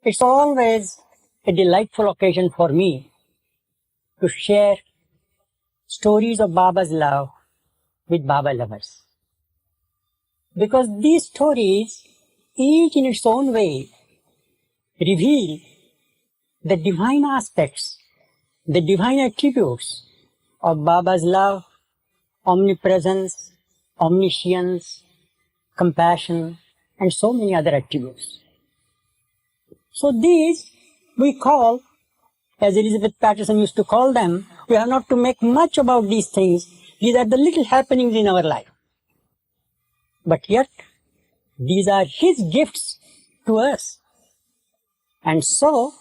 It's always a delightful occasion for me to share stories of Baba's love with Baba lovers. Because these stories, each in its own way, reveal the divine aspects, the divine attributes of Baba's love, omnipresence, omniscience, compassion, and so many other attributes. So these we call, as Elizabeth Patterson used to call them, we have not to make much about these things. These are the little happenings in our life. But yet, these are His gifts to us. And so,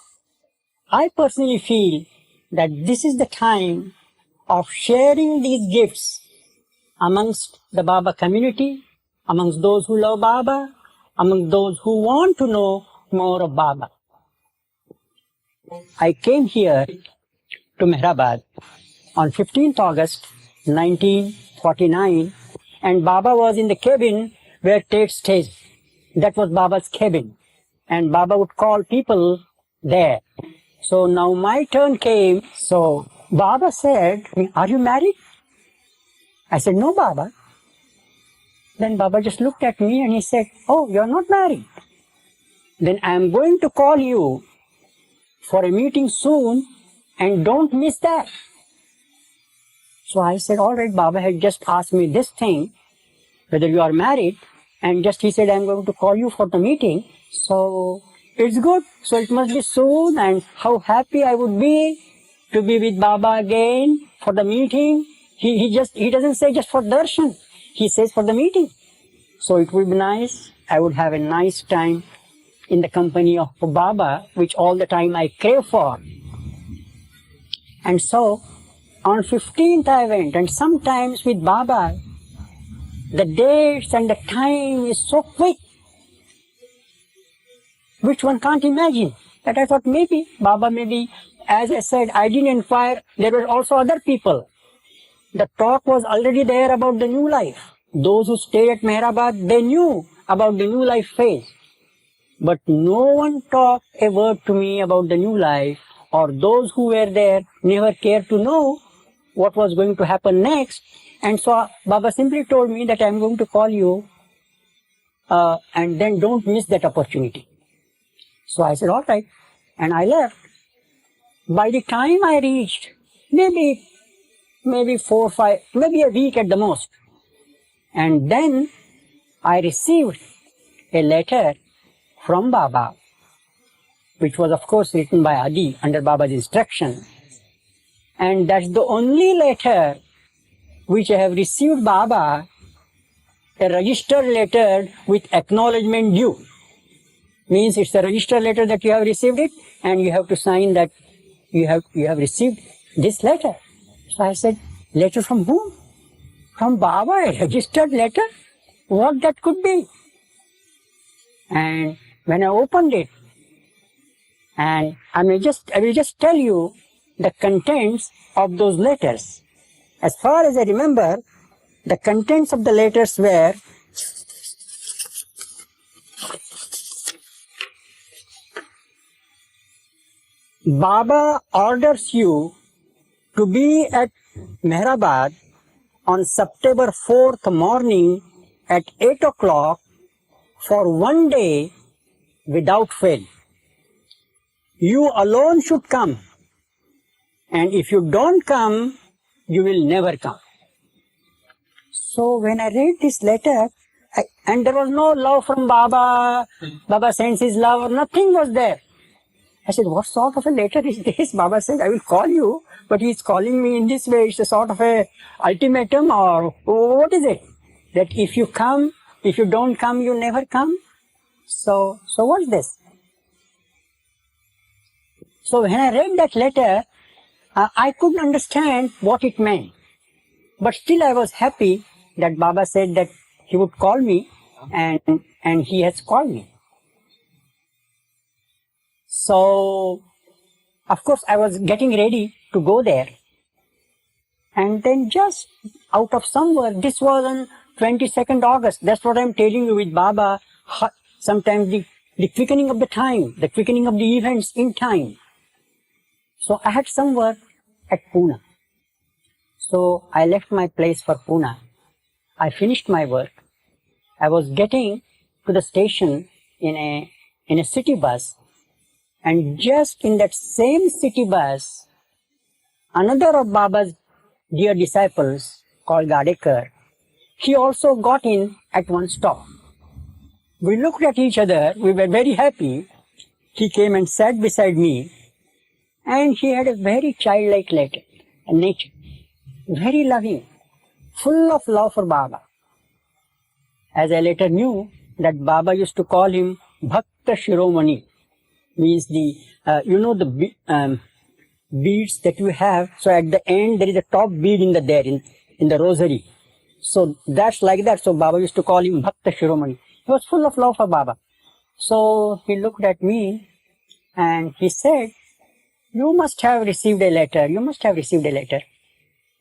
I personally feel that this is the time of sharing these gifts amongst the Baba community, amongst those who love Baba, among those who want to know more of Baba. I came here to Meherabad on 15th August 1949, and Baba was in the cabin where Tate stays. That was Baba's cabin, and Baba would call people there. So now my turn came. So Baba said, "Are you married?" I said, "No, Baba." Then Baba just looked at me and he said, "Oh, you're not married? Then I'm going to call you for a meeting soon, and don't miss that." So I said, "All right, Baba had just asked me this thing, whether you are married, and just he said, I'm going to call you for the meeting. So it's good. So it must be soon, and how happy I would be to be with Baba again for the meeting." He doesn't say just for darshan. He says for the meeting. So it would be nice. I would have a nice time in the company of Baba, which all the time I crave for. And so on 15th I went, and sometimes with Baba, the dates and the time is so quick, which one can't imagine. That I thought maybe Baba, as I said, I didn't inquire. There were also other people. The talk was already there about the new life. Those who stayed at Meherabad, they knew about the new life phase. But no one talked a word to me about the new life, or those who were there never cared to know what was going to happen next. And so Baba simply told me that I'm going to call you, and then don't miss that opportunity. So I said, all right. And I left. By the time I reached, maybe 4, 5, maybe a week at the most. And then I received a letter from Baba, which was of course written by Adi under Baba's instruction. And that's the only letter which I have received Baba, a registered letter with acknowledgement due. Means it's a registered letter that you have received it, and you have to sign that you have received this letter. So I said, letter from whom? From Baba, a registered letter? What that could be? And when I opened it, and I will just tell you the contents of those letters. As far as I remember, the contents of the letters were, Baba orders you to be at Meherabad on September 4th morning at 8 o'clock for 1 day without fail. You alone should come, and if you don't come, you will never come. So when I read this letter, and there was no love from Baba, Baba sends his love, nothing was there. I said, what sort of a letter is this? Baba said, I will call you, but he's calling me in this way. It's a sort of a ultimatum, or what is it? That if you come, if you don't come, you never come? So what's this? So when I read that letter, I couldn't understand what it meant. But still I was happy that Baba said that he would call me, and he has called me. So, of course, I was getting ready to go there. And then just out of somewhere, this was on 22nd August. That's what I'm telling you with Baba. Sometimes the quickening of the time, the quickening of the events in time. So I had some work at Pune. So I left my place for Pune. I finished my work. I was getting to the station in a city bus, and just in that same city bus, another of Baba's dear disciples called Gadekar, he also got in at one stop. We looked at each other, we were very happy. He came and sat beside me, and he had a very childlike nature, very loving, full of love for Baba. As I later knew that Baba used to call him Bhakta Shiromani, means the beads that you have. So at the end there is a top bead in the rosary. So that's like that. So Baba used to call him Bhakta Shiromani. He was full of love for Baba. So he looked at me and he said, "You must have received a letter. You must have received a letter."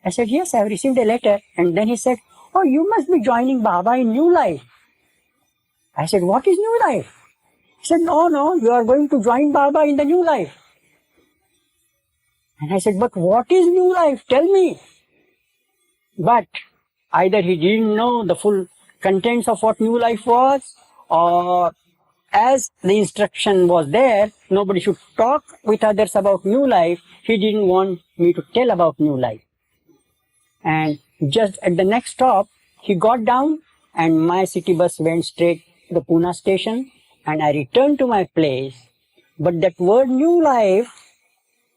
I said, "Yes, I have received a letter." And then he said, "Oh, you must be joining Baba in New Life." I said, "What is New Life?" He said, No, you are going to join Baba in the New Life." And I said, "But what is New Life? Tell me." But either he didn't know the full contents of what New Life was, or as the instruction was there, nobody should talk with others about New Life, he didn't want me to tell about New Life. And just at the next stop, he got down and my city bus went straight to the Pune station, and I returned to my place. But that word New Life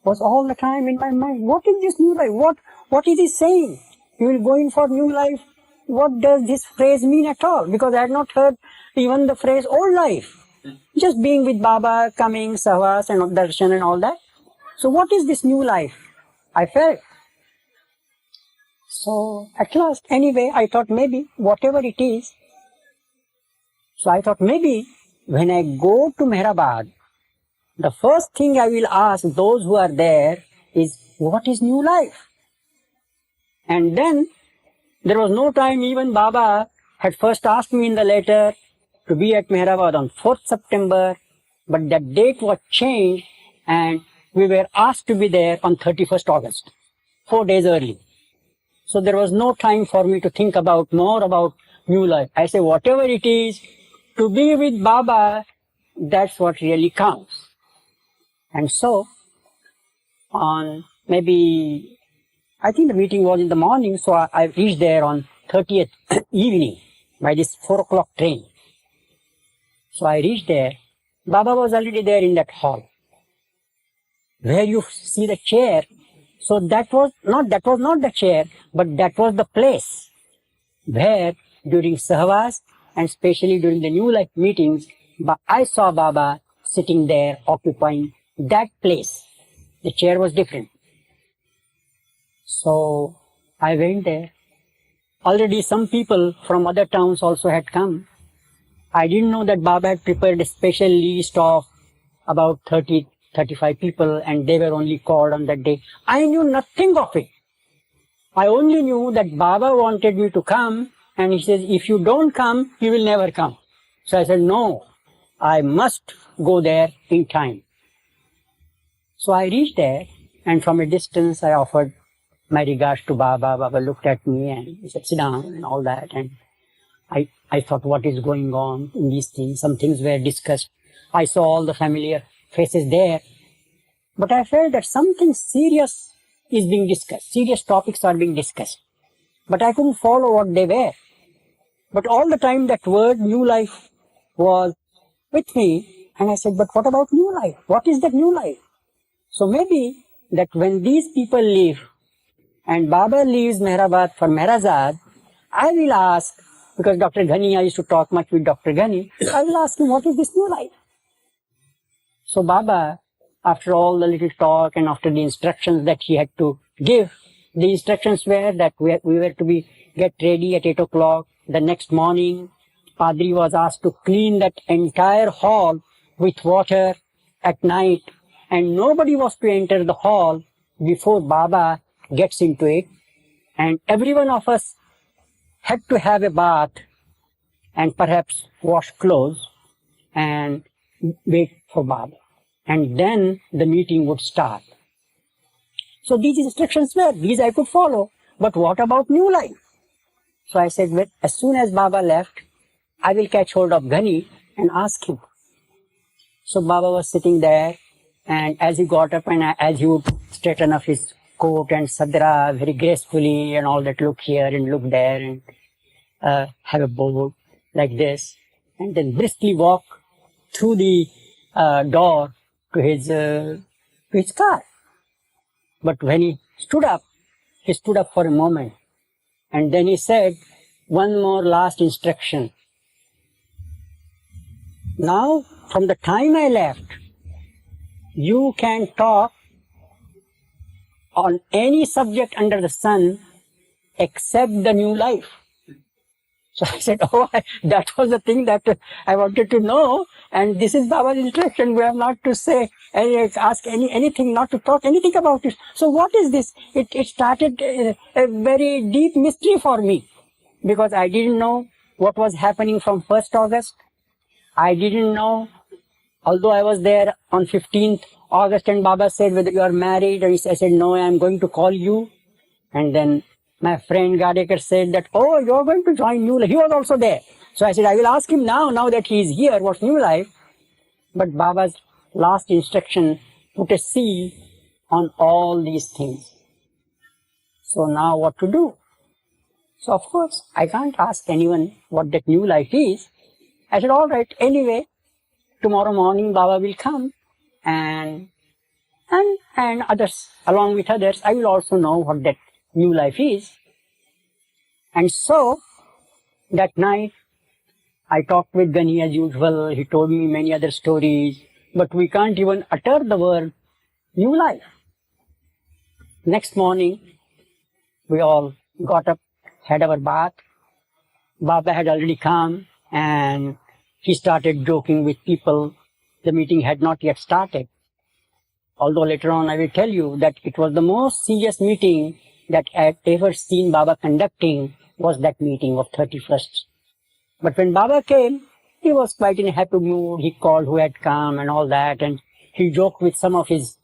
was all the time in my mind. What is this New Life? What is he saying? You will go in for New Life. What does this phrase mean at all? Because I had not heard even the phrase Old Life. Just being with Baba, coming, Sahwas and Darshan and all that. So what is this New Life? I felt. So at last, anyway, I thought maybe whatever it is. So I thought maybe when I go to Meherabad, the first thing I will ask those who are there is, what is New Life? And then there was no time. Even Baba had first asked me in the letter to be at Meherabad on 4th September, but that date was changed and we were asked to be there on 31st August, 4 days early. So there was no time for me to think more about New Life. I say, whatever it is, to be with Baba, that's what really counts. And so, on maybe, I think the meeting was in the morning, so I reached there on 30th evening by this 4 o'clock train. So I reached there. Baba was already there in that hall, where you see the chair. So that was not the chair, but that was the place where during Sahwas and especially during the New Life meetings, I saw Baba sitting there occupying that place. The chair was different. So I went there. Already some people from other towns also had come. I didn't know that Baba had prepared a special list of about 35 people, and they were only called on that day. I knew nothing of it. I only knew that Baba wanted me to come, and he says, if you don't come, you will never come. So I said, no, I must go there in time. So I reached there, and from a distance I offered my regards to Baba. Baba looked at me and he said, sit down and all that. And I thought, what is going on in these things? Some things were discussed. I saw all the familiar faces there. But I felt that something serious is being discussed. Serious topics are being discussed. But I couldn't follow what they were. But all the time that word New Life was with me. And I said, but what about New Life? What is that New Life? So maybe that when these people leave and Baba leaves Meherabad for Meherazad, I will ask, because Dr. Ghani, I used to talk much with Dr. Ghani, I will ask him, what is this New Life? So Baba, after all the little talk and after the instructions that he had to give, the instructions were that we were to get ready at 8 o'clock. The next morning, Padri was asked to clean that entire hall with water at night, and nobody was to enter the hall before Baba gets into it. And every one of us had to have a bath and perhaps wash clothes. And wait for Baba. And then the meeting would start. So these instructions were, these I could follow. But what about new life? So I said, well, as soon as Baba left, I will catch hold of Ghani and ask him. So Baba was sitting there, and as he got up and as he would straighten up his coat and sadra very gracefully and all that, look here and look there and have a bow like this, and then briskly walk through the door to his car. But when he stood up for a moment, and then he said, one more last instruction. Now, from the time I left, you can talk on any subject under the sun except the new life. So I said, that was the thing that I wanted to know, and this is Baba's instruction. We have not to say, ask anything, not to talk anything about it. So what is this? It started a very deep mystery for me, because I didn't know what was happening from 1st August. I didn't know, although I was there on 15th August and Baba said whether you are married, and I said, no, I am going to call you. And then my friend Gadekar said that, oh, you are going to join New Life. He was also there. So I said, I will ask him now that he is here, what's New Life? But Baba's last instruction put a seal on all these things. So now what to do? So of course, I can't ask anyone what that New Life is. I said, all right, anyway, tomorrow morning Baba will come, and others, along with others, I will also know what that New Life is. And so, that night, I talked with Ghani as usual. He told me many other stories, but we can't even utter the word New Life. Next morning, we all got up, had our bath. Baba had already come, and he started joking with people. The meeting had not yet started. Although later on I will tell you that it was the most serious meeting that I had ever seen Baba conducting, was that meeting of 31st. But when Baba came, he was quite in a happy mood. He called who had come and all that, and he joked with some of his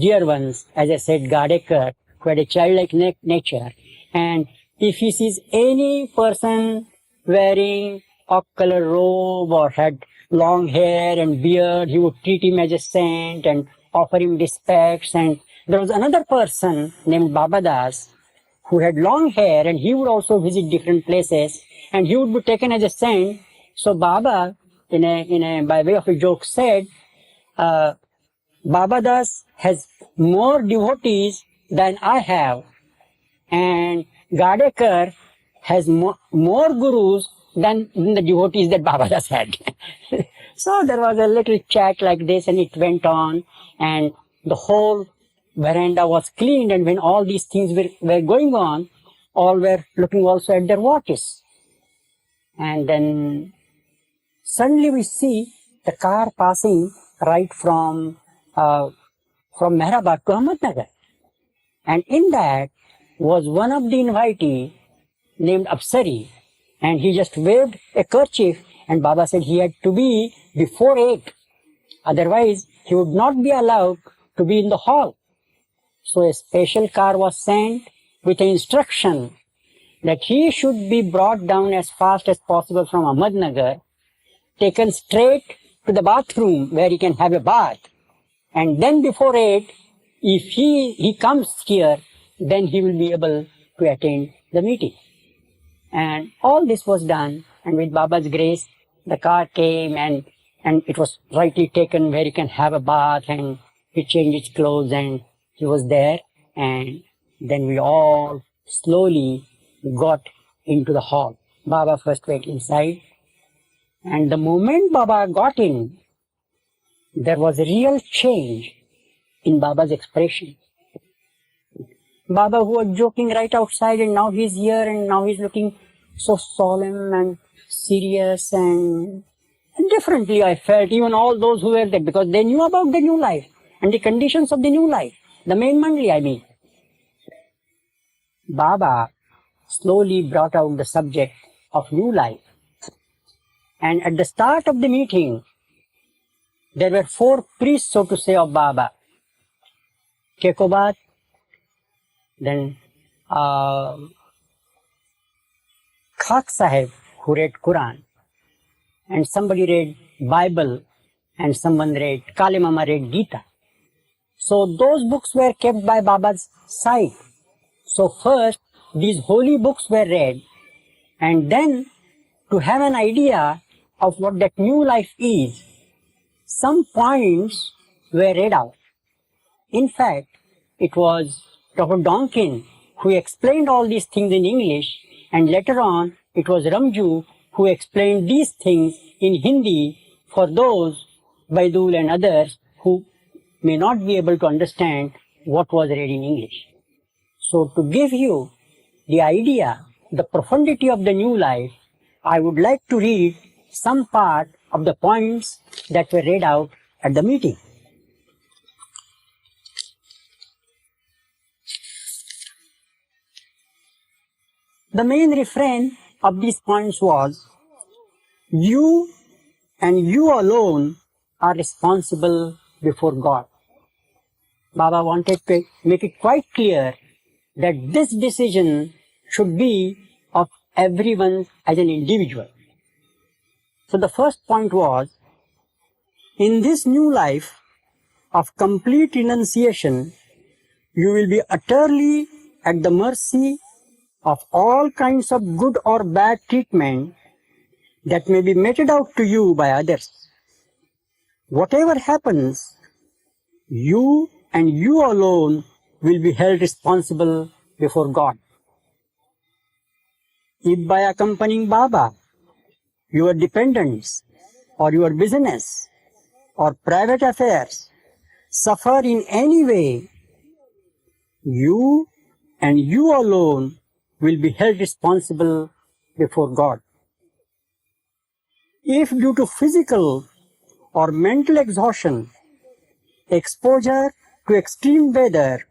dear ones, as I said, Gadekar, who had a childlike nature. And if he sees any person wearing off-color robe or had long hair and beard, he would treat him as a saint and offer him respects. And there was another person named Babadas who had long hair, and he would also visit different places, and he would be taken as a saint. So Baba, by way of a joke, said, Babadas has more devotees than I have, and Gadekar has more gurus than the devotees that Babadas had. So there was a little chat like this, and it went on, and the whole veranda was cleaned, and when all these things were going on, all were looking also at their watches. And then suddenly we see the car passing right from Meherabad to Ahmednagar. And in that was one of the invitees named Apsari, and he just waved a kerchief, and Baba said he had to be before 8. Otherwise, he would not be allowed to be in the hall. So a special car was sent with an instruction that he should be brought down as fast as possible from Ahmednagar, taken straight to the bathroom where he can have a bath. And then before 8, if he comes here, then he will be able to attend the meeting. And all this was done, and with Baba's grace, the car came, and it was rightly taken where he can have a bath, and he changed his clothes, and he was there. And then we all slowly got into the hall. Baba first went inside, and the moment Baba got in, there was a real change in Baba's expression. Baba, who was joking right outside, and now he's here, and now he's looking so solemn and serious, and differently I felt, even all those who were there, because they knew about the new life and the conditions of the new life, the main mandali, I mean. Baba slowly brought out the subject of new life. And at the start of the meeting, there were 4 priests, so to say, of Baba. Kekobat, then Khak Sahib, who read Quran, and somebody read Bible, and someone read, Kale Mama read Gita. So those books were kept by Baba's side. So first, these holy books were read, and then to have an idea of what that new life is, some points were read out. In fact, it was Dr. Donkin who explained all these things in English, and later on it was Ramju who explained these things in Hindi for those, Baidul and others, who may not be able to understand what was read in English. So to give you the idea, the profundity of the new life, I would like to read some part of the points that were read out at the meeting. The main refrain of these points was, you and you alone are responsible before God. Baba wanted to make it quite clear that this decision should be of everyone as an individual. So the first point was, in this new life of complete renunciation, you will be utterly at the mercy of all kinds of good or bad treatment that may be meted out to you by others. Whatever happens, you and you alone will be held responsible before God. If by accompanying Baba, your dependents or your business or private affairs suffer in any way, you and you alone will be held responsible before God. If due to physical or mental exhaustion, exposure to extreme weather,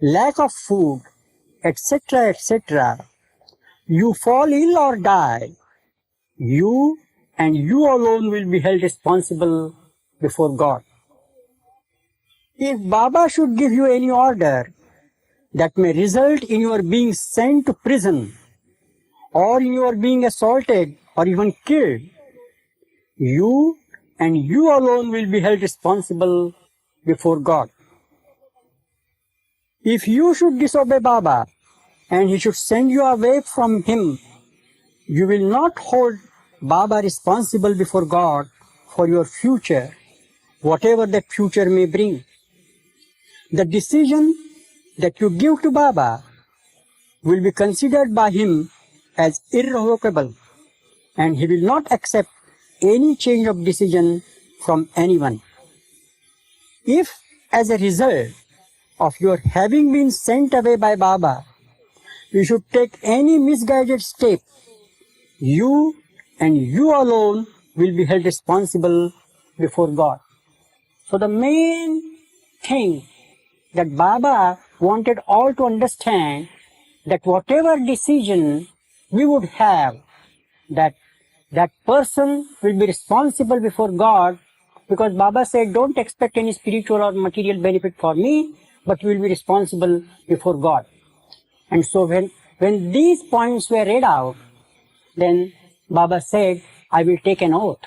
lack of food, etc., etc., you fall ill or die, you and you alone will be held responsible before God. If Baba should give you any order that may result in your being sent to prison or in your being assaulted or even killed, you and you alone will be held responsible before God. If you should disobey Baba and he should send you away from him, you will not hold Baba responsible before God for your future, whatever that future may bring. The decision that you give to Baba will be considered by him as irrevocable, and he will not accept any change of decision from anyone. If, as a result of your having been sent away by Baba, you should take any misguided step, you and you alone will be held responsible before God. So the main thing that Baba wanted all to understand, that whatever decision we would have, that person will be responsible before God, because Baba said, don't expect any spiritual or material benefit for me, but you will be responsible before God. And so when these points were read out, then Baba said, I will take an oath.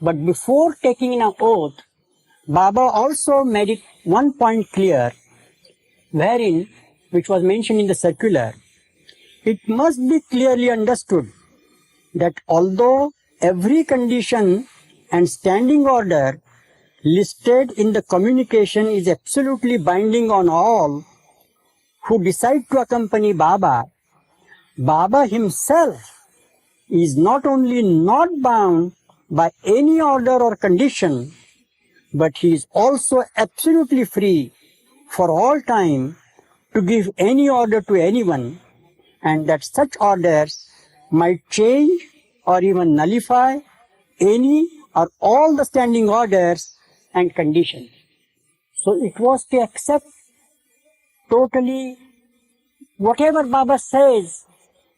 But before taking an oath, Baba also made it one point clear, wherein, which was mentioned in the circular, it must be clearly understood that although every condition and standing order listed in the communication is absolutely binding on all who decide to accompany Baba, Baba himself is not only not bound by any order or condition, but he is also absolutely free for all time to give any order to anyone, and that such orders might change or even nullify any or all the standing orders and conditions. So it was to accept totally whatever Baba says,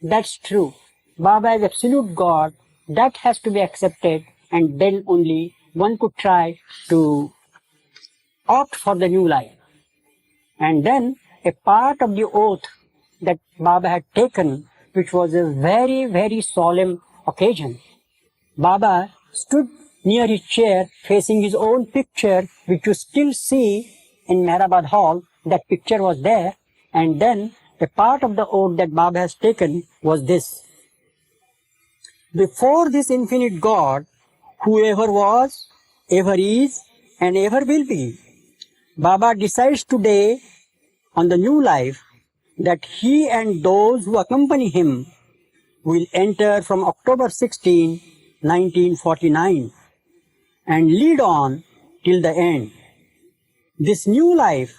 that's true. Baba is absolute God, that has to be accepted, and then only one could try to opt for the new life. And then a part of the oath that Baba had taken, which was a very, very solemn occasion. Baba stood near his chair facing his own picture, which you still see in Meherabad Hall. That picture was there. And then a part of the oath that Baba has taken was this. Before this infinite God, who ever was, ever is, and ever will be, Baba decides today on the new life that he and those who accompany him will enter from October 16, 1949 and lead on till the end. This new life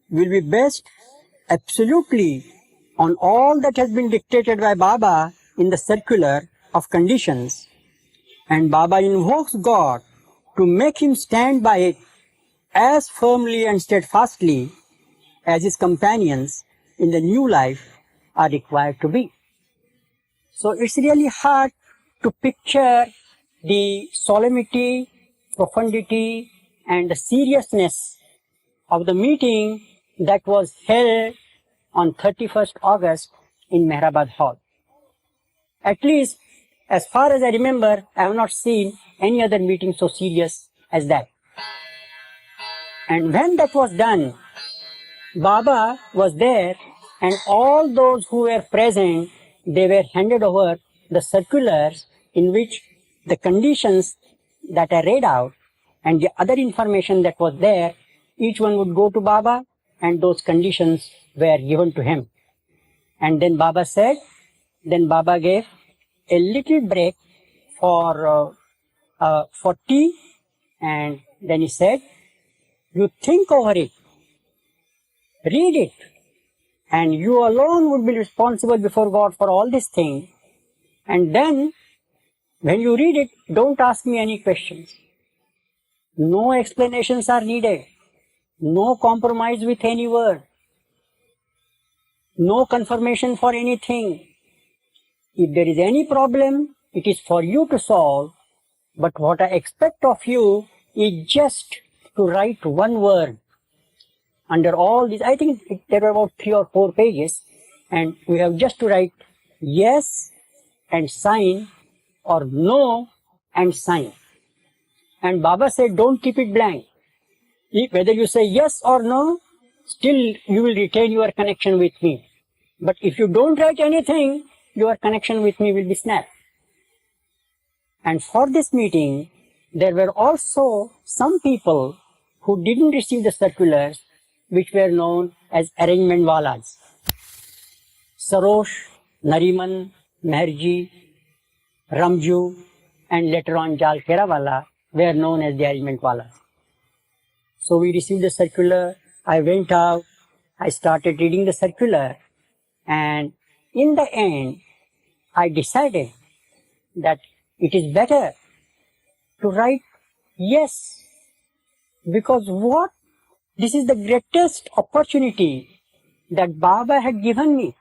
will be based absolutely on all that has been dictated by Baba in the circular of conditions, and Baba invokes God to make him stand by it as firmly and steadfastly as his companions in the new life are required to be. So it's really hard to picture the solemnity, profundity, and the seriousness of the meeting that was held on 31st August in Meherabad Hall. At least, as far as I remember, I have not seen any other meeting so serious as that. And when that was done, Baba was there, and all those who were present, they were handed over the circulars in which the conditions that I read out and the other information that was there, each one would go to Baba and those conditions were given to him. And then Baba said, then Baba gave a little break for tea, and then he said, you think over it, read it, and you alone would be responsible before God for all these things. And then, when you read it, don't ask me any questions. No explanations are needed. No compromise with any word. No confirmation for anything. If there is any problem, it is for you to solve. But what I expect of you is just to write one word. Under all this, I think there were about 3 or 4 pages, and we have just to write yes and sign, or no and sign. And Baba said, don't keep it blank. Whether you say yes or no, still you will retain your connection with me. But if you don't write anything, your connection with me will be snapped. And for this meeting, there were also some people who didn't receive the circulars, which were known as arrangement walas. Sarosh, Nariman, Meherji, Ramju, and later on Jal Kerawala were known as the arrangement walas. So we received the circular, I went out, I started reading the circular, and in the end, I decided that it is better to write yes, because this is the greatest opportunity that Baba had given me.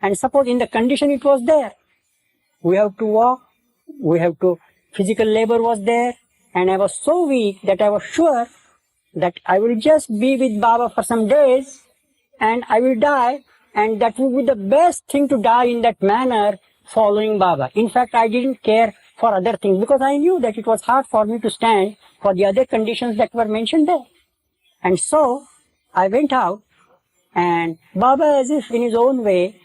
And suppose in the condition it was there, we have to walk, physical labor was there, and I was so weak that I was sure that I will just be with Baba for some days and I will die, and that would be the best thing to die in that manner, following Baba. In fact, I didn't care for other things because I knew that it was hard for me to stand for the other conditions that were mentioned there. And so I went out, and Baba, as if in his own way,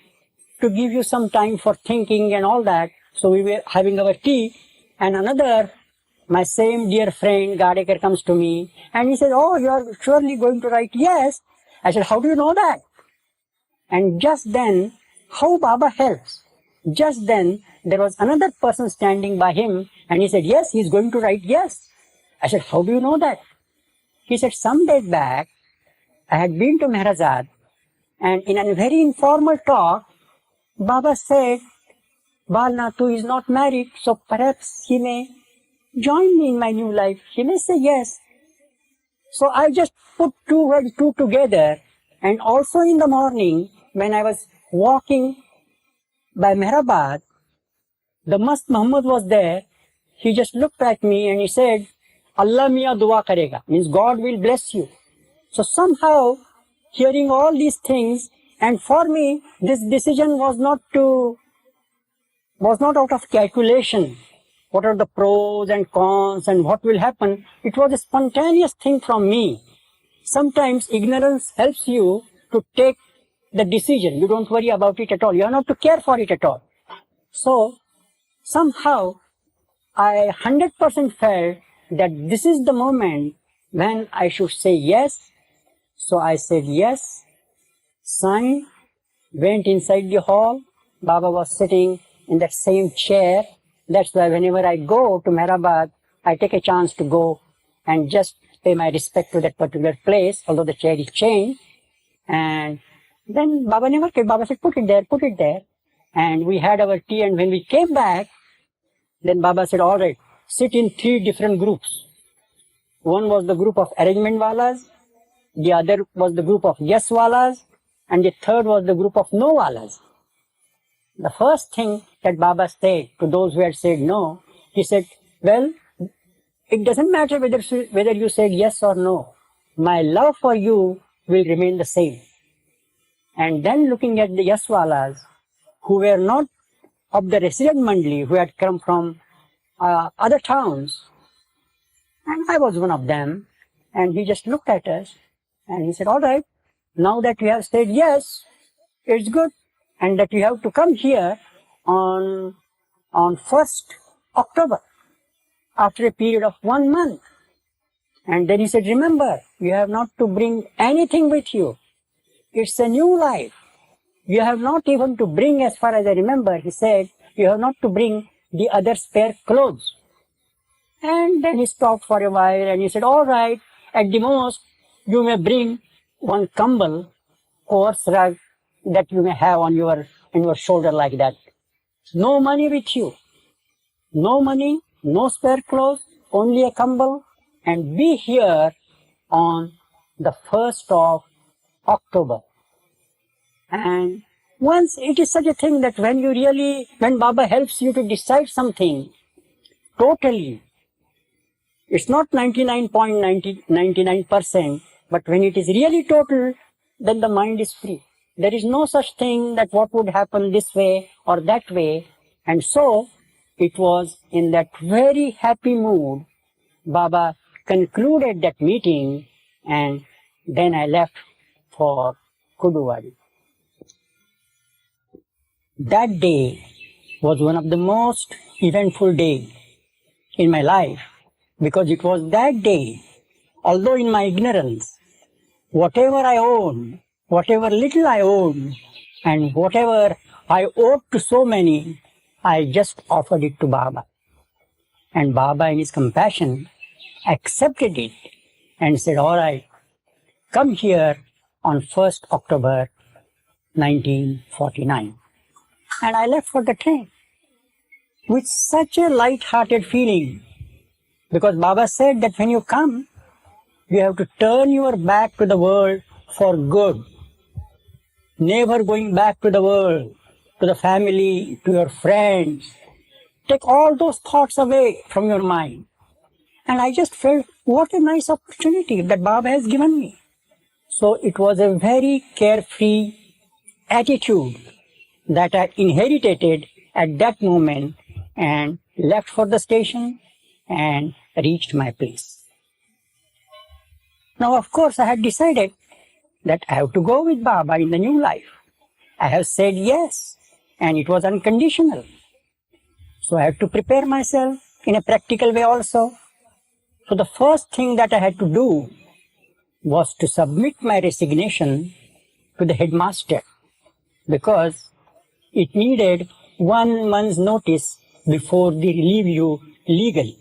to give you some time for thinking and all that. So we were having our tea, and my same dear friend Gadekar comes to me and he says, oh, you are surely going to write yes. I said, how do you know that? And just then, how Baba helps. Just then, there was another person standing by him and he said, yes, he is going to write yes. I said, how do you know that? He said, some days back, I had been to Meherazad, and in a very informal talk, Baba said, Bal Natu is not married, so perhaps he may join me in my new life. He may say yes. So I just put two together, and also in the morning, when I was walking by Meherabad, the Mast Muhammad was there. He just looked at me and he said, Allah Mia dua karega, means God will bless you. So somehow, hearing all these things, and for me, this decision was not out of calculation. What are the pros and cons and what will happen? It was a spontaneous thing from me. Sometimes ignorance helps you to take the decision. You don't worry about it at all. You are not to care for it at all. So somehow I 100% felt that this is the moment when I should say yes. So I said yes, signed, went inside the hall. Baba was sitting in that same chair. That's why whenever I go to Meherabad, I take a chance to go and just pay my respect to that particular place, although the chair is changed. And then Baba never came. Baba said, put it there, put it there. And we had our tea, and when we came back, then Baba said, all right, sit in 3 different groups. One was the group of arrangement walas, the other was the group of yes walas, and the third was the group of no walas. The first thing that Baba said to those who had said no, he said, well, it doesn't matter whether you said yes or no. My love for you will remain the same. And then looking at the yes walas, who were not of the resident mandali, who had come from other towns, and I was one of them, and he just looked at us and he said, all right, now that you have said yes, it's good, and that you have to come here on 1st October after a period of 1 month. And then he said, remember, you have not to bring anything with you. It's a new life. You have not even to bring, as far as I remember, he said, you have not to bring the other spare clothes. And then he stopped for a while and he said, all right, at the most, you may bring one kambal, coarse rug, that you may have on your shoulder like that. No money with you. No money, no spare clothes, only a kambal, and be here on the 1st of October. And once it is such a thing that when Baba helps you to decide something totally, it's not 99.99%, but when it is really total, then the mind is free. There is no such thing that what would happen this way or that way. And so it was in that very happy mood, Baba concluded that meeting, and then I left for Kuduwadi. That day was one of the most eventful days in my life, because it was that day, although in my ignorance, whatever I owned, whatever little I owned, and whatever I owed to so many, I just offered it to Baba. And Baba, in his compassion, accepted it and said, all right, come here on 1st October 1949. And I left for the train with such a light-hearted feeling, because Baba said that when you come, you have to turn your back to the world for good. Never going back to the world, to the family, to your friends. Take all those thoughts away from your mind. And I just felt, what a nice opportunity that Baba has given me. So it was a very carefree attitude that I inherited at that moment, and left for the station and reached my place. Now, of course, I had decided that I have to go with Baba in the new life. I have said yes, and it was unconditional. So I had to prepare myself in a practical way also. So the first thing that I had to do was to submit my resignation to the headmaster, because it needed 1 month's notice before they relieve you legally.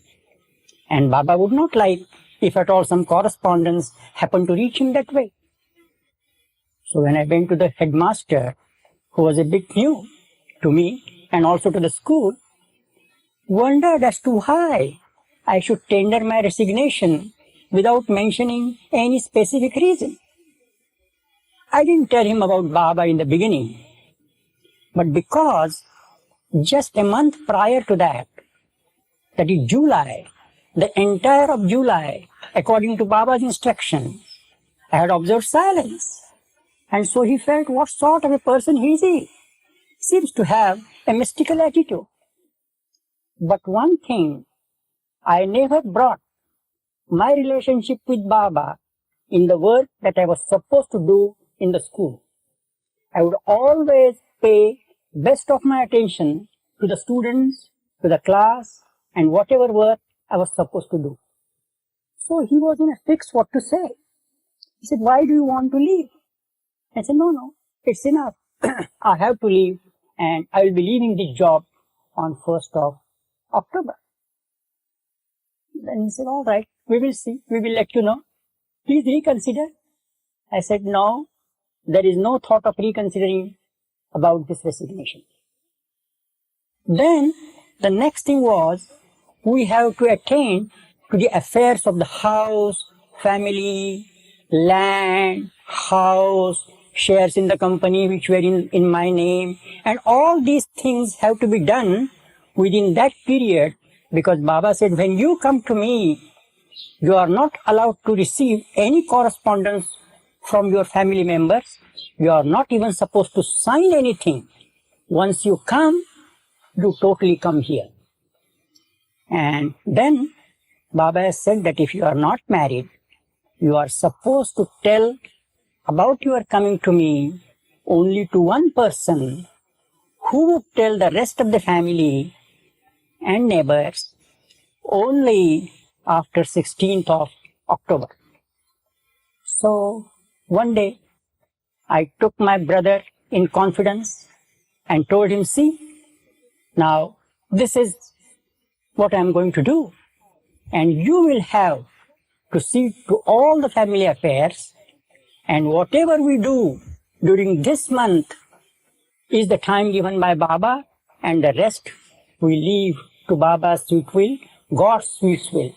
And Baba would not like if at all some correspondence happened to reach him that way. So when I went to the headmaster, who was a bit new to me and also to the school, wondered as to why I should tender my resignation without mentioning any specific reason. I didn't tell him about Baba in the beginning, but because just a month prior to that is July the entire of July, according to Baba's instruction, I had observed silence. And so he felt, what sort of a person he is. He seems to have a mystical attitude. But one thing, I never brought my relationship with Baba in the work that I was supposed to do in the school. I would always pay best of my attention to the students, to the class, and whatever work I was supposed to do. So he was in a fix what to say. He said, why do you want to leave? I said, no, it's enough. I have to leave, and I will be leaving this job on 1st of October. Then he said, all right, we will see, we will let you know. Please reconsider. I said, no, there is no thought of reconsidering about this resignation. Then the next thing was, we have to attend to the affairs of the house, family, land, house, shares in the company which were in my name, and all these things have to be done within that period, because Baba said, when you come to me, you are not allowed to receive any correspondence from your family members. You are not even supposed to sign anything. Once you come, you totally come here. And then Baba has said that if you are not married, you are supposed to tell about your coming to me only to one person, who would tell the rest of the family and neighbors only after 16th of October. So one day I took my brother in confidence and told him, see, now this is what I am going to do, and you will have to see to all the family affairs, and whatever we do during this month is the time given by Baba, and the rest we leave to Baba's sweet will, God's sweet will.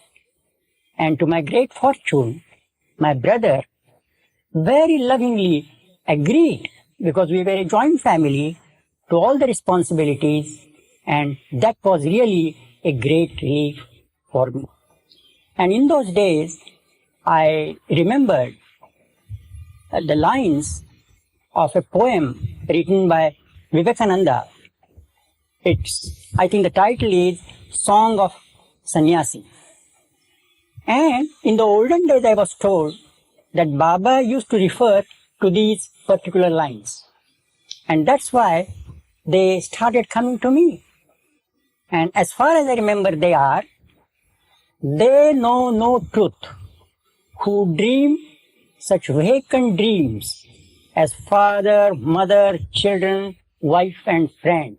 And to my great fortune, my brother very lovingly agreed, because we were a joint family, to all the responsibilities, and that was really a great relief for me. And in those days, I remembered the lines of a poem written by Vivekananda. I think the title is Song of Sannyasi. And in the olden days, I was told that Baba used to refer to these particular lines. And that's why they started coming to me. And as far as I remember, they are, they know no truth, who dream such vacant dreams as father, mother, children, wife and friend.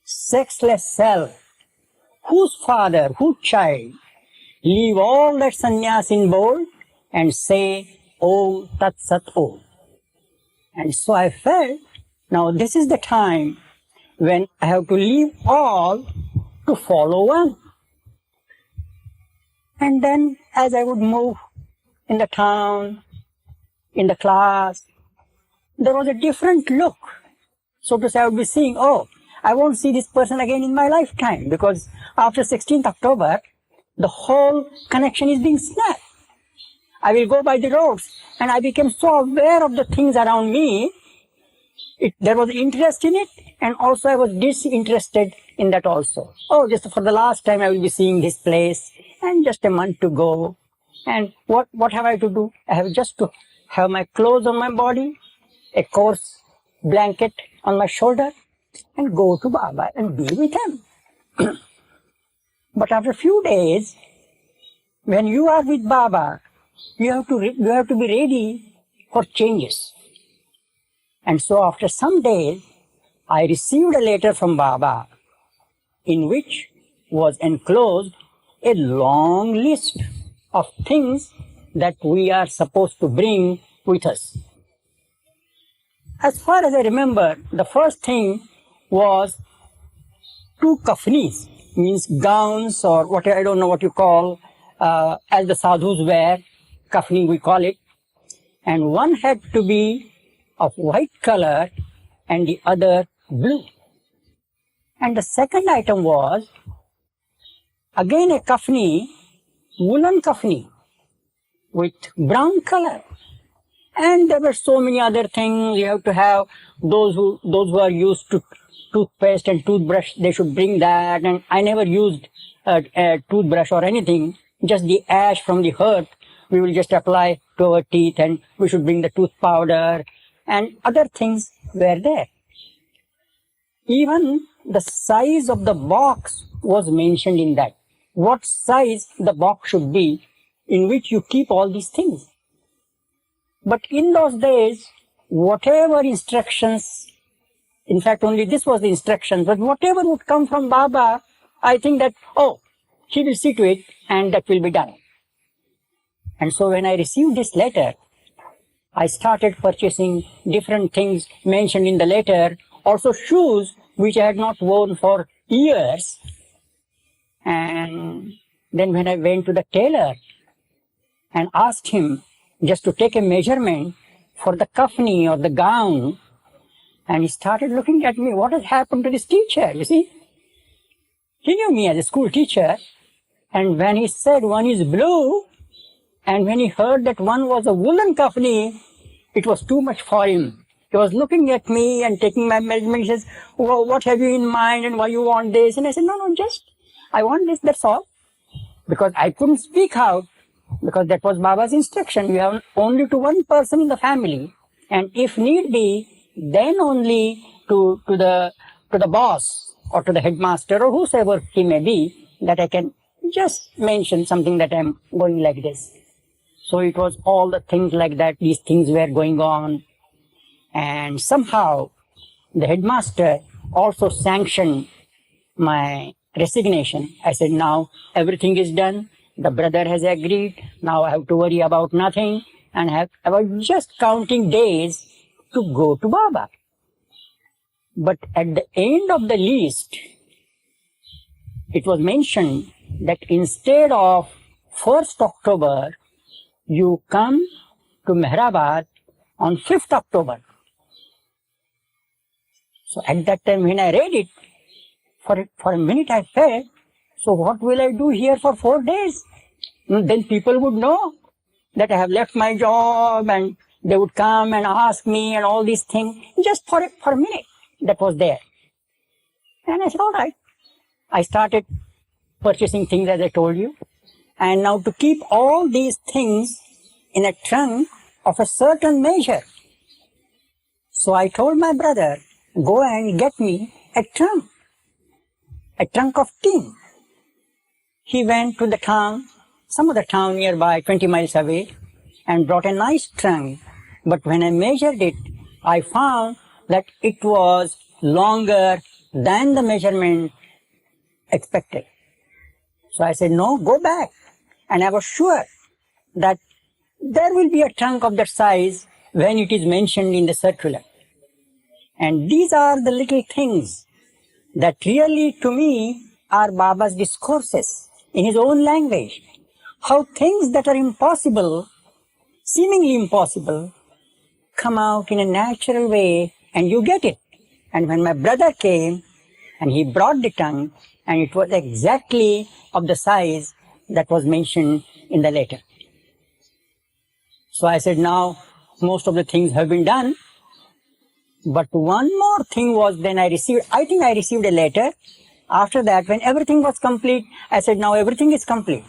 Sexless self, whose father, whose child, leave all that sannyas in bold and say, Om Tat Sat Om. And so I felt, now this is the time when I have to leave all to follow one. And then as I would move in the town, in the class, there was a different look. So to say, I would be seeing, oh, I won't see this person again in my lifetime, because after 16th October, the whole connection is being snapped. I will go by the roads, and I became so aware of the things around me. There was interest in it, and also I was disinterested in that also. Oh, just for the last time I will be seeing this place, and just a month to go. And what have I to do? I have just to have my clothes on my body, a coarse blanket on my shoulder, and go to Baba and be with him. But after a few days, when you are with Baba, you have to be ready for changes. And so after some days, I received a letter from Baba in which was enclosed a long list of things that we are supposed to bring with us. As far as I remember, the first thing was 2 kafnis, means gowns or whatever, I don't know what you call, as the sadhus wear, kafni we call it. And one had to be of white color and the other blue. And the second item was Again a kafni, woolen kafni with brown color. And there were so many other things. You have to have those who are used to toothpaste and toothbrush, they should bring that. And I never used a toothbrush or anything, just the ash from the hearth. We will just apply to our teeth, and we should bring the tooth powder, and other things were there. Even the size of the box was mentioned in that. What size the box should be in which you keep all these things. But in those days, whatever instructions, in fact only this was the instruction, but whatever would come from Baba, I think that, oh, he will see to it and that will be done. And so when I received this letter, I started purchasing different things mentioned in the letter, also shoes which I had not worn for years. And then when I went to the tailor and asked him just to take a measurement for the kafni or the gown, and he started looking at me, what has happened to this teacher, you see? He knew me as a school teacher, and when he said one is blue, and when he heard that one was a woolen kafni, it was too much for him. He was looking at me and taking my measurement. He says, well, what have you in mind and why you want this? And I said, no, just, I want this, that's all. Because I couldn't speak out, because that was Baba's instruction. You have only to one person in the family, and if need be, then only to the boss or to the headmaster or whosoever he may be, that I can just mention something that I'm going like this. So it was all the things like that, these things were going on. And somehow the headmaster also sanctioned my resignation. I said, now everything is done. The brother has agreed. Now I have to worry about nothing. And I was just counting days to go to Baba. But at the end of the list, it was mentioned that instead of 1st October, you come to Meherabad on 5th October. So at that time when I read it, for a minute I felt, so what will I do here for 4 days? Then people would know that I have left my job, and they would come and ask me and all these things, just for a minute that was there. And I said, all right. I started purchasing things as I told you. And now to keep all these things in a trunk of a certain measure. So I told my brother, go and get me a trunk of tin. He went to the town, some other town nearby, 20 miles away, and brought a nice trunk. But when I measured it, I found that it was longer than the measurement expected. So I said, no, go back. And I was sure that there will be a trunk of that size when it is mentioned in the circular. And these are the little things that really to me are Baba's discourses in his own language. How things that are impossible, seemingly impossible, come out in a natural way and you get it. And when my brother came and he brought the tongue, and it was exactly of the size that was mentioned in the letter. So I said, now most of the things have been done. But one more thing was, then I received a letter. After that, when everything was complete, I said, now everything is complete.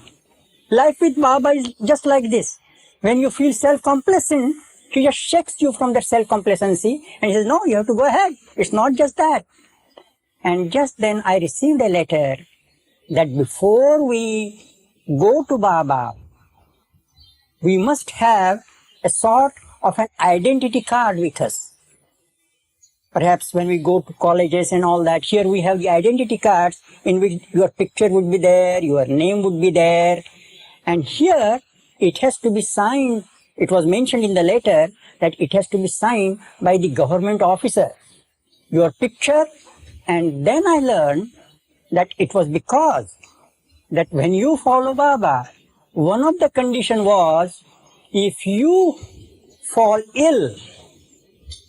Life with Baba is just like this. When you feel self-complacent, he just shakes you from that self-complacency and he says, no, you have to go ahead. It's not just that. And just then I received a letter that before we go to Baba, we must have a sort of an identity card with us. Perhaps when we go to colleges and all that, here we have the identity cards in which your picture would be there, your name would be there. And here it has to be signed. It was mentioned in the letter that it has to be signed by the government officer. Your picture. And then I learned that it was because that when you follow Baba, one of the condition was, if you fall ill,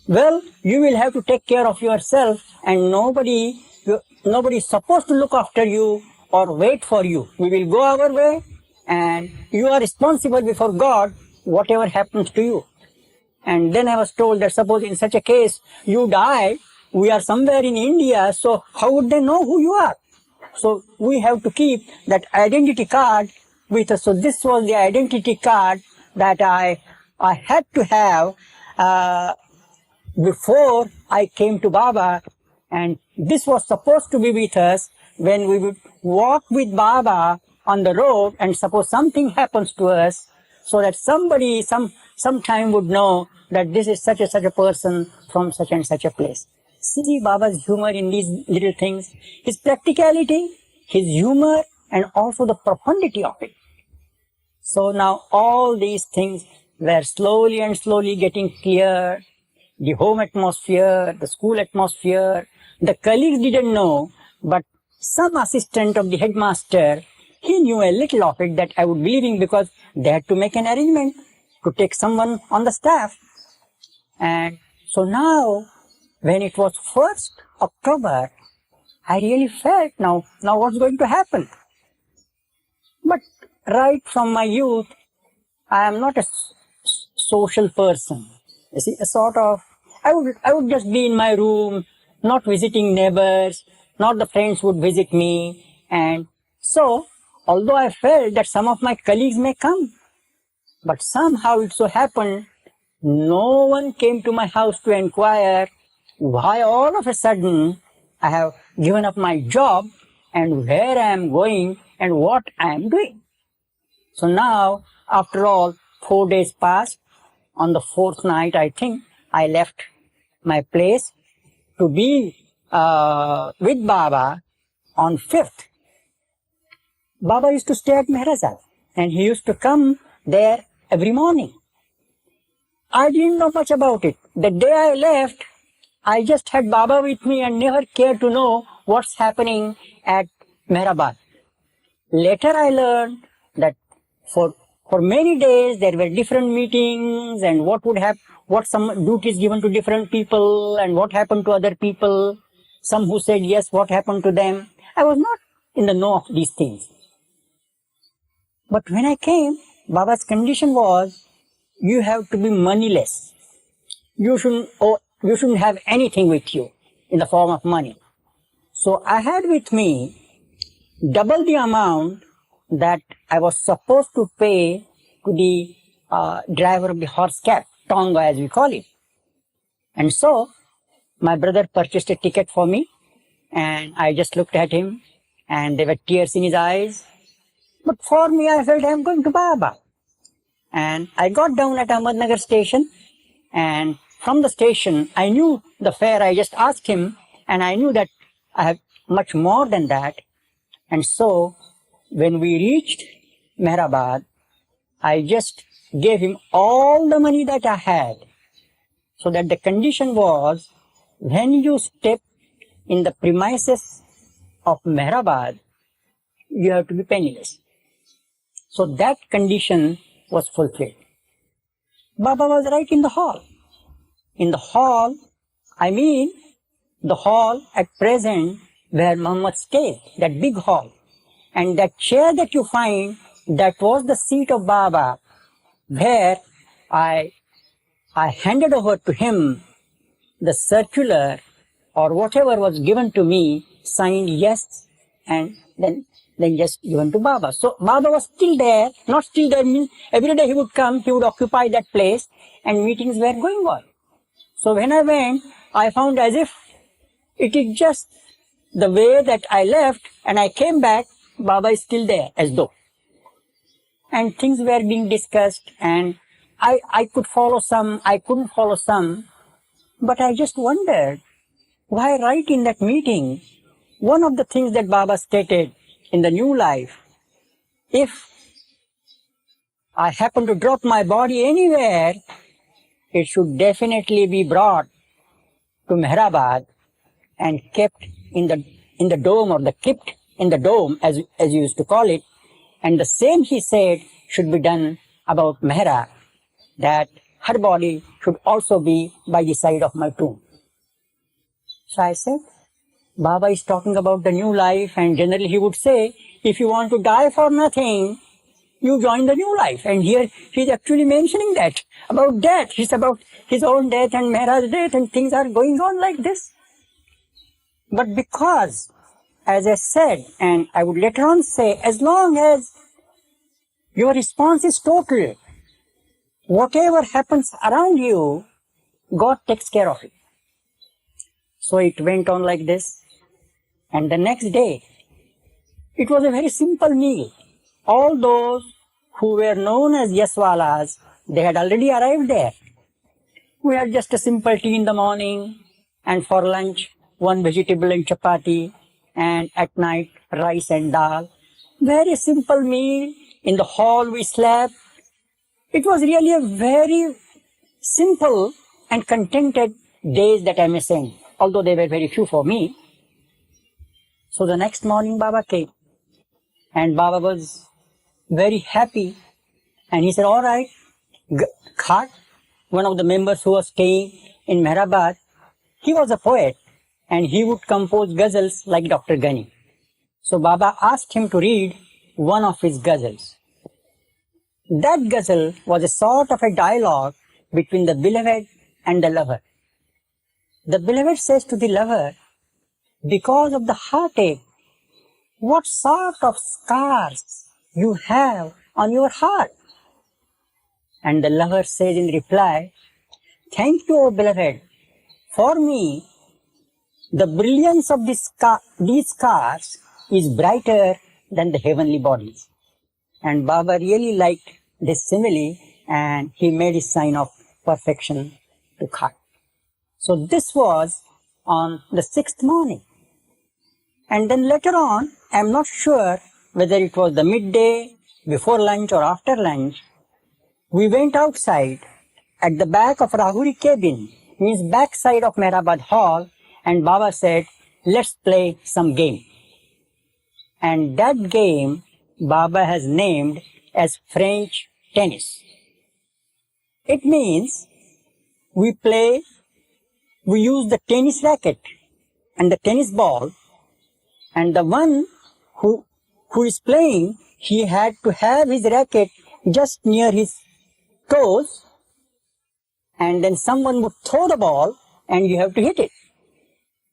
well, you will have to take care of yourself, and nobody is supposed to look after you or wait for you. We will go our way, and you are responsible before God, whatever happens to you. And then I was told that suppose in such a case you die, we are somewhere in India, so how would they know who you are? So we have to keep that identity card with us. So this was the identity card that I had to have before I came to Baba, and this was supposed to be with us when we would walk with Baba on the road, and suppose something happens to us, so that somebody sometime would know that this is such a person from such and such a place. See Baba's humor in these little things, his practicality, his humor, and also the profundity of it. So now all these things were slowly and slowly getting clear. The home atmosphere, the school atmosphere, the colleagues didn't know, but some assistant of the headmaster, he knew a little of it, that I would be leaving because they had to make an arrangement to take someone on the staff. And so now, when it was 1st October, I really felt now what's going to happen? But right from my youth, I am not a social person. You see, a sort of, I would just be in my room, not visiting neighbors, not the friends would visit me. And so, although I felt that some of my colleagues may come, but somehow it so happened, no one came to my house to inquire why all of a sudden I have given up my job and where I am going and what I am doing. So now, after all, 4 days passed. On the 4th night, I think, I left my place to be with Baba on 5th. Baba used to stay at Meherazad, and he used to come there every morning. I didn't know much about it. The day I left, I just had Baba with me and never cared to know what's happening at Meherabad. Later I learned that for many days there were different meetings, and what some duties given to different people and what happened to other people. Some who said yes, what happened to them. I was not in the know of these things. But when I came, Baba's condition was, you have to be moneyless. You shouldn't have anything with you in the form of money. So I had with me double the amount that I was supposed to pay to the driver of the horse cab, Tonga as we call it. And so my brother purchased a ticket for me, and I just looked at him and there were tears in his eyes. But for me, I felt I am going to Baba. And I got down at Ahmednagar station, and from the station, I knew the fare. I just asked him, and I knew that I have much more than that. And so when we reached Meherabad, I just gave him all the money that I had, so that the condition was, when you step in the premises of Meherabad, you have to be penniless. So that condition was fulfilled. Baba was right in the hall. In the hall, I mean the hall at present where Muhammad stayed, that big hall. And that chair that you find, that was the seat of Baba, where I handed over to him the circular or whatever was given to me, signed yes, and then just given to Baba. So Baba was still there, not still there means every day he would come, he would occupy that place, and meetings were going on. So when I went, I found as if it is just the way that I left, and I came back, Baba is still there, as though. And things were being discussed, and I could follow some, I couldn't follow some, but I just wondered, why right in that meeting, one of the things that Baba stated in the new life, if I happen to drop my body anywhere, it should definitely be brought to Meherabad and kept in the dome, or the kept in the dome, as you used to call it. And the same, he said, should be done about Mehera, that her body should also be by the side of my tomb. So I said, Baba is talking about the new life, and generally he would say, if you want to die for nothing, you join the new life. And here he's actually mentioning that, about death. He's about his own death and Meherabad's death, and things are going on like this. But because, as I said, and I would later on say, as long as your response is total, whatever happens around you, God takes care of it. So it went on like this. And the next day, it was a very simple meal. All those who were known as Yaswalas, they had already arrived there. We had just a simple tea in the morning, and for lunch, one vegetable and chapati, and at night, rice and dal. Very simple meal. In the hall we slept. It was really a very simple and contented days that I may say, although they were very few for me. So the next morning Baba came, and Baba was very happy, and he said, all right, Khat, one of the members who was staying in Meherabad, he was a poet, and he would compose ghazals like Dr. Ghani. So Baba asked him to read one of his ghazals. That ghazal was a sort of a dialogue between the beloved and the lover. The beloved says to the lover, because of the heartache, what sort of scars you have on your heart? And the lover says in reply, thank you, O beloved. For me, the brilliance of these scars is brighter than the heavenly bodies. And Baba really liked this simile, and he made his sign of perfection to Khat. So this was on the 6th morning. And then later on, I'm not sure whether it was the midday, before lunch or after lunch, we went outside at the back of Rahuri cabin, means back side of Meherabad hall, and Baba said, let's play some game. And that game Baba has named as French tennis. It means we use the tennis racket and the tennis ball, and the one who is playing, he had to have his racket just near his toes, and then someone would throw the ball and you have to hit it.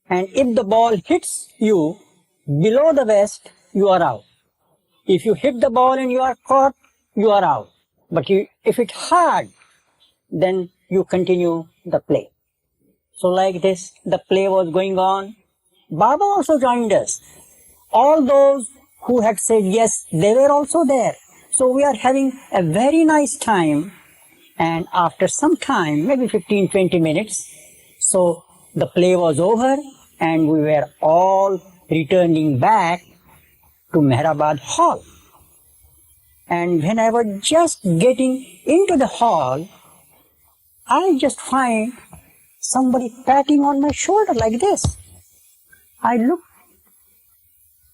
And if the ball hits you below the waist, you are out. If you hit the ball and you are caught, you are out. But if it's hard, then you continue the play. So like this, the play was going on. Baba also joined us. All those who had said yes, they were also there. So we are having a very nice time. And after some time, maybe 15-20 minutes, so the play was over and we were all returning back to Meherabad hall. And when I was just getting into the hall, I just find somebody patting on my shoulder like this. I looked,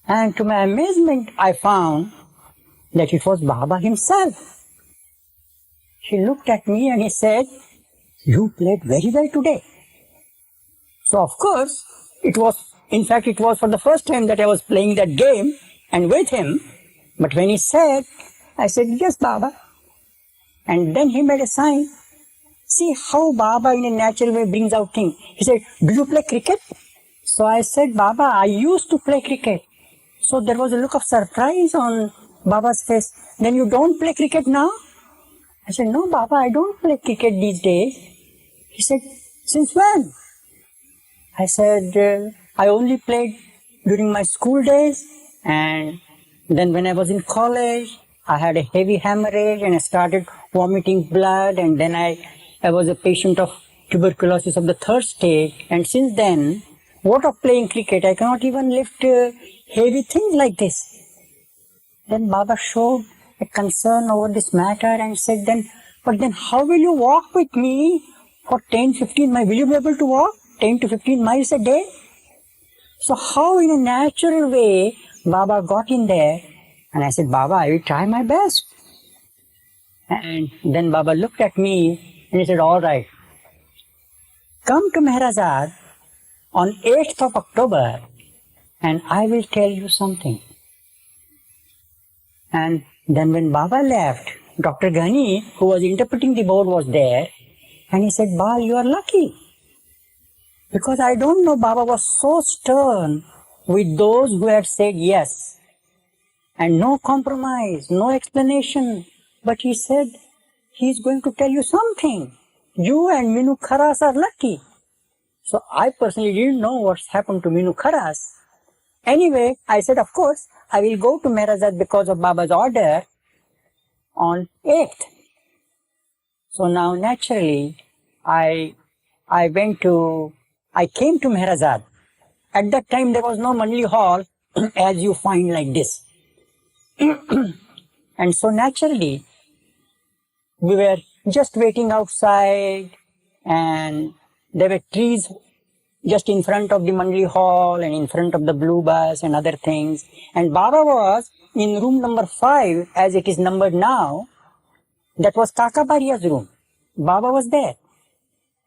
and to my amazement, I found that it was Baba himself. He looked at me and he said, you played very well today. So of course, it was for the first time that I was playing that game and with him. But when he said, I said, yes, Baba. And then he made a sign. See how Baba in a natural way brings out things. He said, do you play cricket? So I said, Baba, I used to play cricket. So there was a look of surprise on Baba's face. Then you don't play cricket now? I said, no, Baba, I don't play cricket these days. He said, since when? I said, I only played during my school days, and then when I was in college, I had a heavy hemorrhage and I started vomiting blood, and then I was a patient of tuberculosis of the 3rd stage, and since then, what of playing cricket? I cannot even lift heavy things like this. Then Baba showed a concern over this matter and said, but then how will you walk with me for 10-15 miles? Will you be able to walk 10 to 15 miles a day? So how in a natural way Baba got in there, and I said, Baba, I will try my best. And then Baba looked at me and he said, all right, come to Meherazad on 8th of October and I will tell you something. And then when Baba left, Dr. Ghani, who was interpreting the board, was there, and he said, Bal, you are lucky. Because I don't know, Baba was so stern with those who had said yes. And no compromise, no explanation. But he said, he is going to tell you something. You and Minu Kharas are lucky. So I personally didn't know what's happened to Minu Kharas. Anyway, I said, of course, I will go to Meherazad because of Baba's order on 8th. So now naturally, I came to Meherazad. At that time, there was no Mandli hall as you find like this. And so naturally, we were just waiting outside, and there were trees just in front of the Mandli hall and in front of the blue bus and other things. And Baba was in room number 5, as it is numbered now. That was Kaka Baria's room. Baba was there.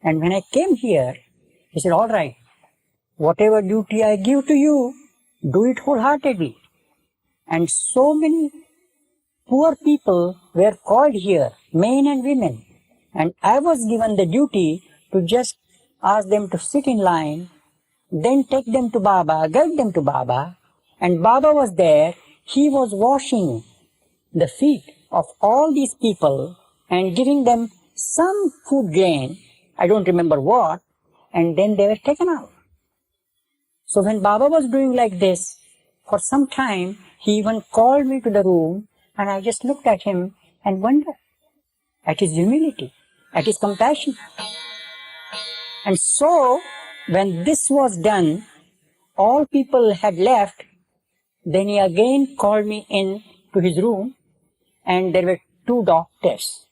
And when I came here, he said, all right, whatever duty I give to you, do it wholeheartedly. And so many poor people were called here, men and women. And I was given the duty to just ask them to sit in line, then take them to Baba, guide them to Baba. And Baba was there. He was washing the feet of all these people and giving them some food grain, I don't remember what, and then they were taken out. So when Baba was doing like this, for some time, he even called me to the room, and I just looked at him and wondered at his humility, at his compassion. And so, when this was done, all people had left, then he again called me in to his room, and there were 2 doctors,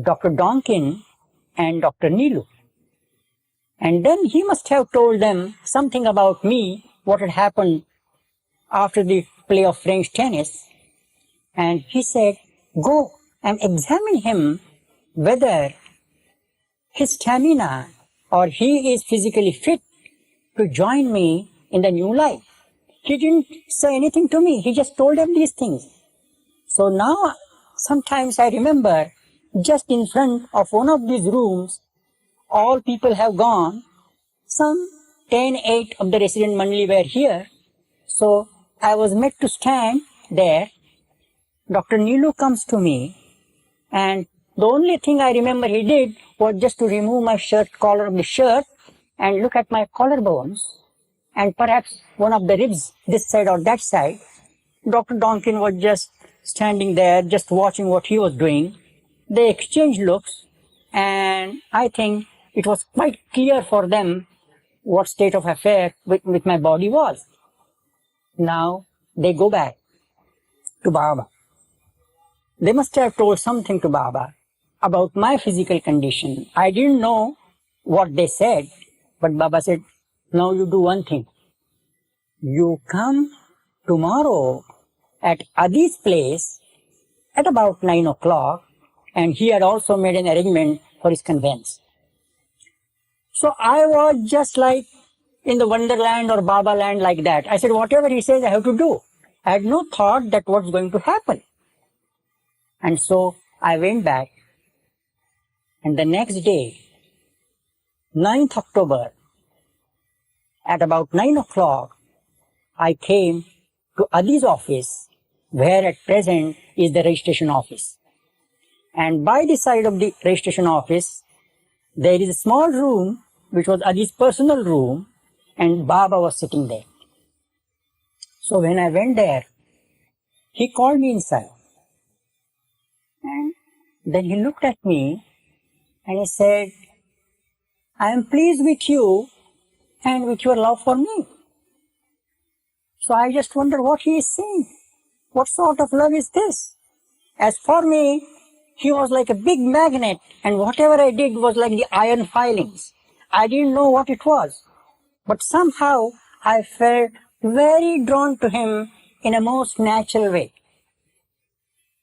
Dr. Donkin and Dr. Neelu. And then he must have told them something about me, what had happened after the play of French tennis. And he said, go and examine him whether his stamina or he is physically fit to join me in the new life. He didn't say anything to me. He just told them these things. So now, sometimes I remember, just in front of one of these rooms, all people have gone. Some 10-8 of the resident Mandli were here. So I was made to stand there. Dr. Neelu comes to me, and the only thing I remember he did was just to remove my collar of the shirt and look at my collarbones and perhaps one of the ribs this side or that side. Dr. Donkin was just standing there, just watching what he was doing. They exchanged looks, and I think it was quite clear for them what state of affair with my body was. Now they go back to Baba. They must have told something to Baba about my physical condition. I didn't know what they said, but Baba said, now you do one thing. You come tomorrow at Adi's place at about 9 o'clock, and he had also made an arrangement for his conveyance. So I was just like in the Wonderland or Baba land like that. I said, whatever he says, I have to do. I had no thought that what's going to happen. And so I went back, and the next day, 9th October, at about 9 o'clock, I came to Adi's office, where at present is the registration office. And by the side of the registration office, there is a small room, which was Adi's personal room, and Baba was sitting there. So when I went there, he called me inside. And then he looked at me and he said, I am pleased with you and with your love for me. So I just wonder what he is saying. What sort of love is this? As for me, he was like a big magnet, and whatever I did was like the iron filings. I didn't know what it was, but somehow I felt very drawn to him in a most natural way.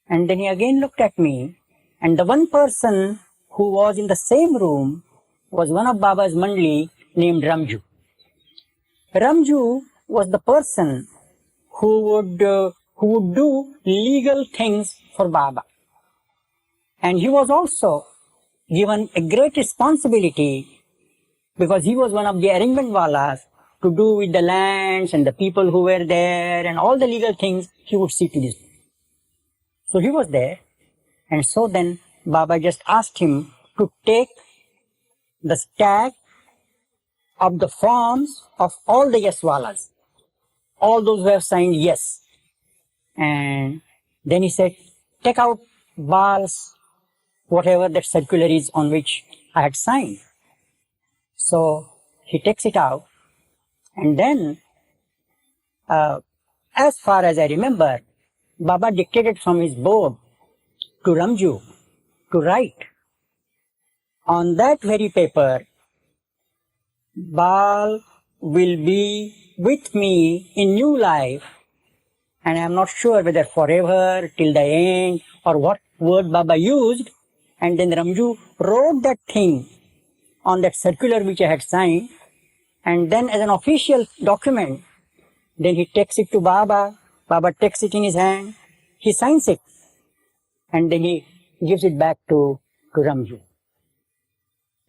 And then he again looked at me, and the one person who was in the same room was one of Baba's Mandli named Ramju. Ramju was the person who would do legal things for Baba. And he was also given a great responsibility because he was one of the arrangement walas to do with the lands and the people who were there and all the legal things. He would see to this. So he was there, and so then Baba just asked him to take the stack of the forms of all the yeswalas, all those who have signed yes. And then he said, take out Bal's, whatever that circular is on which I had signed. So he takes it out, and then, as far as I remember, Baba dictated from his board to Ramju to write on that very paper, Bal will be with me in new life, and I am not sure whether forever, till the end, or what word Baba used. And then Ramju wrote that thing on that circular which I had signed, and then as an official document, then he takes it to Baba. Baba takes it in his hand, he signs it, and then he gives it back to Ramju.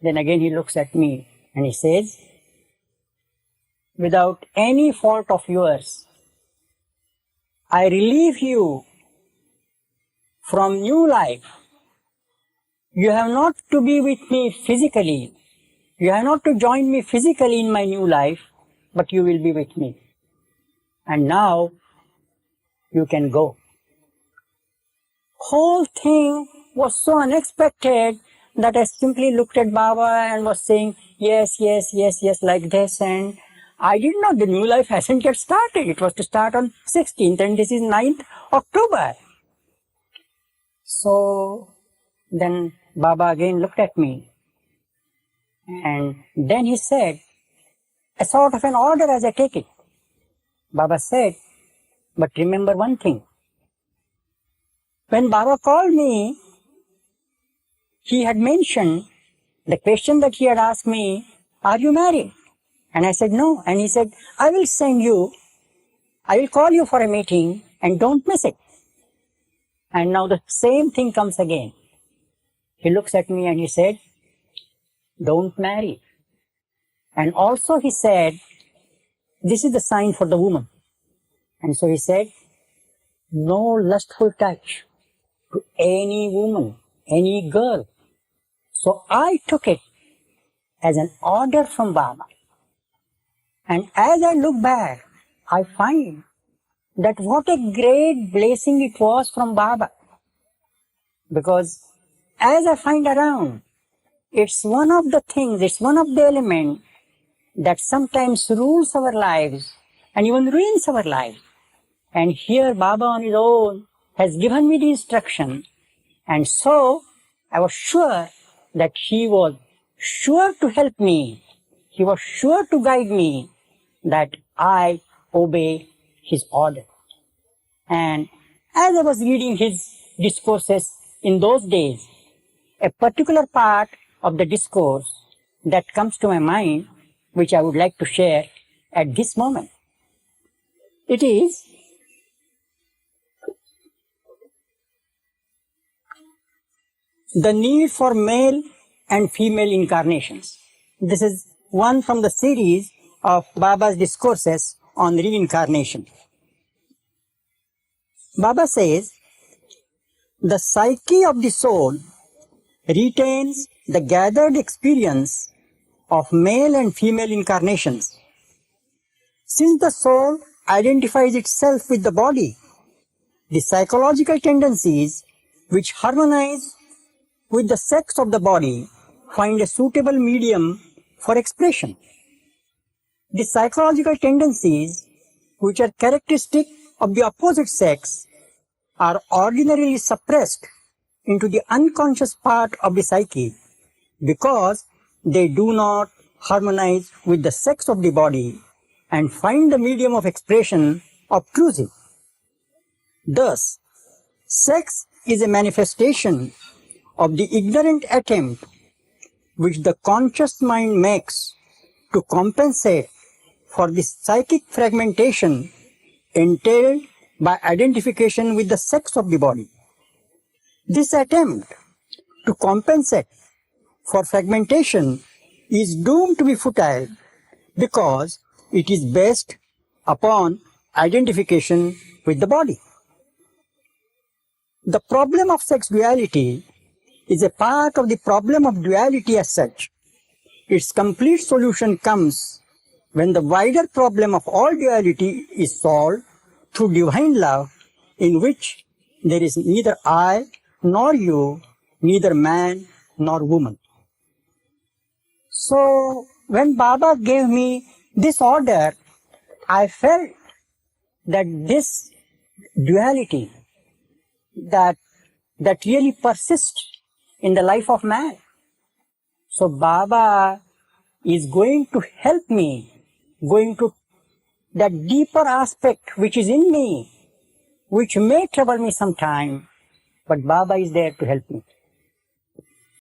Then again he looks at me and he says, without any fault of yours, I relieve you from new life. You have not to be with me physically. You have not to join me physically in my new life, but you will be with me. And now you can go. Whole thing was so unexpected that I simply looked at Baba and was saying, yes, yes, yes, yes, like this. And I didn't know the new life hasn't yet started. It was to start on 16th, and this is 9th October. So then Baba again looked at me, and then he said, a sort of an order as I take it. Baba said, but remember one thing. When Baba called me, he had mentioned the question that he had asked me, are you married? And I said, no. And he said, I will call you for a meeting and don't miss it. And now the same thing comes again. He looks at me and he said, don't marry. And also he said, this is the sign for the woman. And so he said, no lustful touch to any woman, any girl. So I took it as an order from Baba. And as I look back, I find that what a great blessing it was from Baba. Because as I find around, it's one of the things, it's one of the elements that sometimes rules our lives and even ruins our lives. And here Baba on his own has given me the instruction. And so I was sure that he was sure to help me. He was sure to guide me, that I obey his order. And as I was reading his discourses in those days, a particular part of the discourse that comes to my mind, which I would like to share at this moment. It is, the need for male and female incarnations. This is one from the series of Baba's discourses on reincarnation. Baba says, the psyche of the soul retains the gathered experience of male and female incarnations. Since the soul identifies itself with the body, the psychological tendencies which harmonize with the sex of the body find a suitable medium for expression. The psychological tendencies which are characteristic of the opposite sex are ordinarily suppressed into the unconscious part of the psyche because they do not harmonize with the sex of the body and find the medium of expression obtrusive. Thus, sex is a manifestation of the ignorant attempt which the conscious mind makes to compensate for the psychic fragmentation entailed by identification with the sex of the body. This attempt to compensate for fragmentation is doomed to be futile because it is based upon identification with the body. The problem of sex duality is a part of the problem of duality as such. Its complete solution comes when the wider problem of all duality is solved through divine love, in which there is neither I nor you, neither man nor woman. So when Baba gave me this order, I felt that this duality that really persists in the life of man. So Baba is going to help me, going to that deeper aspect which is in me, which may trouble me sometime, but Baba is there to help me.